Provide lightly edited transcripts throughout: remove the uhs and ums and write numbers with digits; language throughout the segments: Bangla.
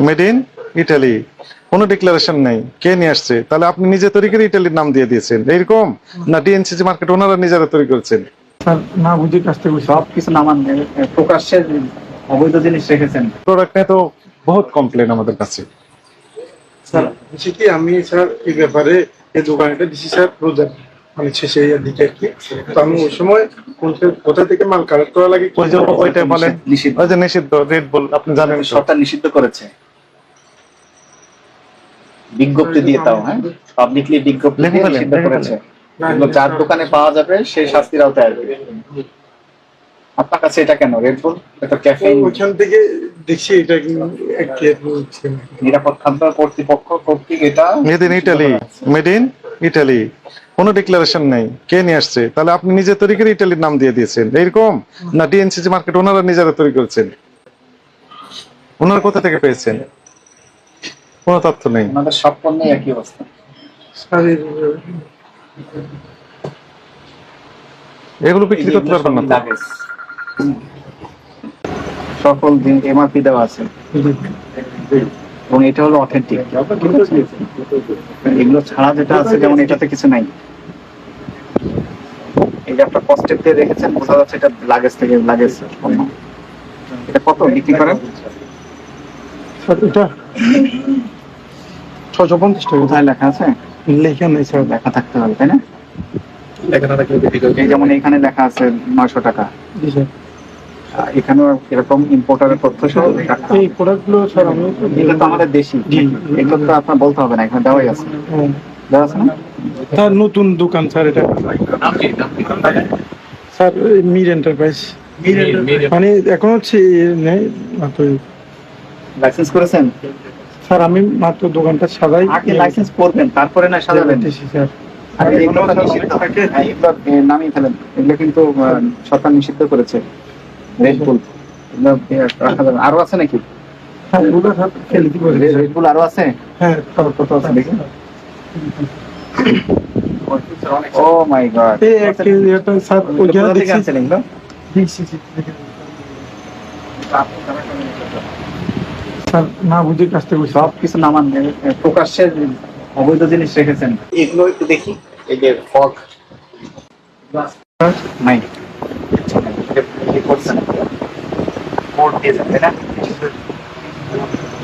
মেড ইন ইটালি, কোনো ডিক্লারেশন নেই, কে নিয়ে আসছে? তাহলে আপনি নিজে তৈরি করে ইটালির নাম দিয়ে দিয়েছেন এইরকম, না ডিএনসিসি মার্কেট ওনারা নিজেরা তৈরি করেছেন? স্যার না বুঝে কাছ থেকে সবকিছু নামান প্রকাশ্যে অবৈধ জিনিস রেখেছেন। প্রোডাক্ট নিয়ে তো বহুত কমপ্লেন আমাদের কাছে। স্যার বলছি কি আমি স্যার এই ব্যাপারে এই দোকানটা দিছি স্যার রোজার মানে শেষে দিকে আর কি। তো আমি ওই সময় কোথা থেকে মাল কালেক্ট করা লাগে ওই যে ওইটা বলেন, নিষিদ্ধ। ওই যে নিষিদ্ধ রেড বুল আপনি জানেন তো। সরকার নিষিদ্ধ করেছে বিজ্ঞপ্তি দিয়ে, তাও হ্যাঁ পাবলিকলি বিজ্ঞপ্তি লিখে দিয়ে ফেলেন, নিষিদ্ধ লিখে করেছে। ফেলেন। এগুলো যার দোকানে পাওয়া যাবে সেই শাস্তির আওতায় আসবে। আপনার কাছে এটা কেন রেড বুল? এটা ক্যাফেইন। ওইখান থেকে দেখছি এটা নিরাপদ খাদ্য কর্তৃপক্ষ কর্তৃক এটা made in Italy, made in Italy, কোনো ডিক্লারেশন নেই, কে নিয়ে আসছে? তাহলে আপনি নিজে তৈরি করে ইটালির নাম দিয়ে দিয়েছেন এইরকম, না ডিএনসিসি মার্কেট ওনারা নিজেরা তৈরি করেছেন? ওনারা কোথা থেকে পেয়েছেন? কোনো তথ্য নেই। আমাদের সব পণ্যেই একই অবস্থা। এগুলো বিক্রি করতে পারবেন না তো। লাগেজ সকল দিন এমআরপি দেওয়া আছে এবং এটা হলো অথেন্টিক। এগুলো ছাড়া যেটা আছে যেমন এটাতে কিছু নাই। এই যে আপনার কস্টেপ দিয়ে রেখেছেন, বোঝা যাচ্ছে এটা লাগেজ থেকে লাগেজ পণ্য। এটা কত বিক্রি করেন? স্যার এটা 650 টাকা। কোথায় লেখা আছে? লেখা নেই স্যার। লেখা থাকতে হবে তাই না? এই যেমন এখানে লেখা আছে 900 টাকা। জি স্যার। এখানেও এরকম ইম্পোর্টারের তথ্য সহ রাখতে হবে। এই প্রোডাক্টগুলো স্যার আমি এগুলো তো আমাদের দেশি, জি। এগুলো তো আপনার বলতে হবে না, এখানে দেওয়াই আছে। দেওয়া আছে না? স্যার নতুন দোকান স্যার এটা। স্যার মির এন্টারপ্রাইজ মানে এখন হচ্ছে নেই মাত্র। লাইসেন্স করেছেন? স্যার আমি মাত্র দোকানটা সাজাই। আগে লাইসেন্স করবেন, তারপরে না সাজাবেন। স্যার আগে এগুলো তো নিষিদ্ধ। হ্যাঁ, এগুলো নামিয়ে ফেলেন। এগুলো কিন্তু সরকার নিষিদ্ধ করেছে। রেড বুল এগুলো রাখা যাবে। আরো আছে নাকি? হ্যাঁ এগুলো স্যার ফেলে দিব। রেড বুল আরো আছে? হ্যাঁ স্যার কত আছে দেখি। ও মাই গড! এই এক কেজি এটা স্যার ওইখানে দেখছি। আনছেন এগুলো? দেখছি স্যার না বুঝে কাছ থেকে সব কিছু নামান প্রকাশ্যে অবৈধ জিনিস রেখেছেন। এগুলো একটু দেখি। এই যে ফগ নাই করছেন বোর্ড দিয়েছেন তাই না?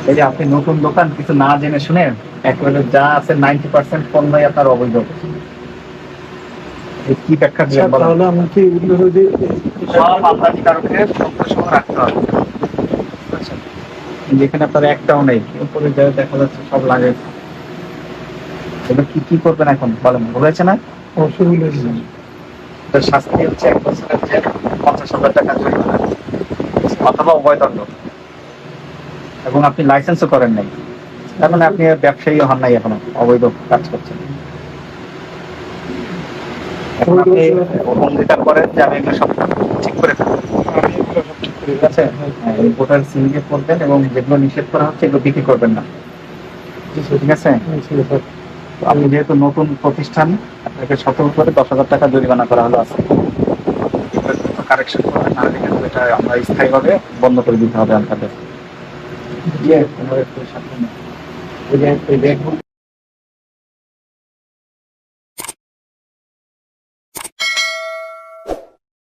এই যে আপনি নতুন দোকান কিছু না জেনে শুনে একেবারে যা আছে 90% পণ্যই আপনার অবৈধ। কি ব্যাখ্যা দিবেন বলেন? তাহলে আমি কি এগুলো যদি সব আপনার সহ রাখতে হবে। যেখানে আপনার একটাও নেই, উপরে যা দেখা যাচ্ছে সব লাগে। এবার কি করবেন এখন বলেন? বলেছে না অসুবিধা শাস্তি হচ্ছে 1 বছরের জেল, 50,000 টাকা জরিমানা অথবা উভয়দণ্ড, এবং আপনি লাইসেন্সও করেন নাই। তার মানে আপনি ব্যবসায়ী হন নাই, এখনো অবৈধ কাজ করছেন। এখন আপনি অঙ্গীকার করেন যে আমি এগুলো সব ঠিক করে ফেলবো, ঠিক আছে? ভোটার সিলিংয়ে করবেন এবং যেগুলো নিষেধ করা হচ্ছে এগুলো বিক্রি করবেন না, ঠিক আছে? আপনি যেহেতু নতুন প্রতিষ্ঠান, আপনাকে সতর্ক করে 10,000 টাকা জরিমানা করা হলো আছে। কারেকশন করবেন, না হলে কিন্তু এটা আমরা স্থায়ীভাবে বন্ধ করে দিতে হবে আপনাদের।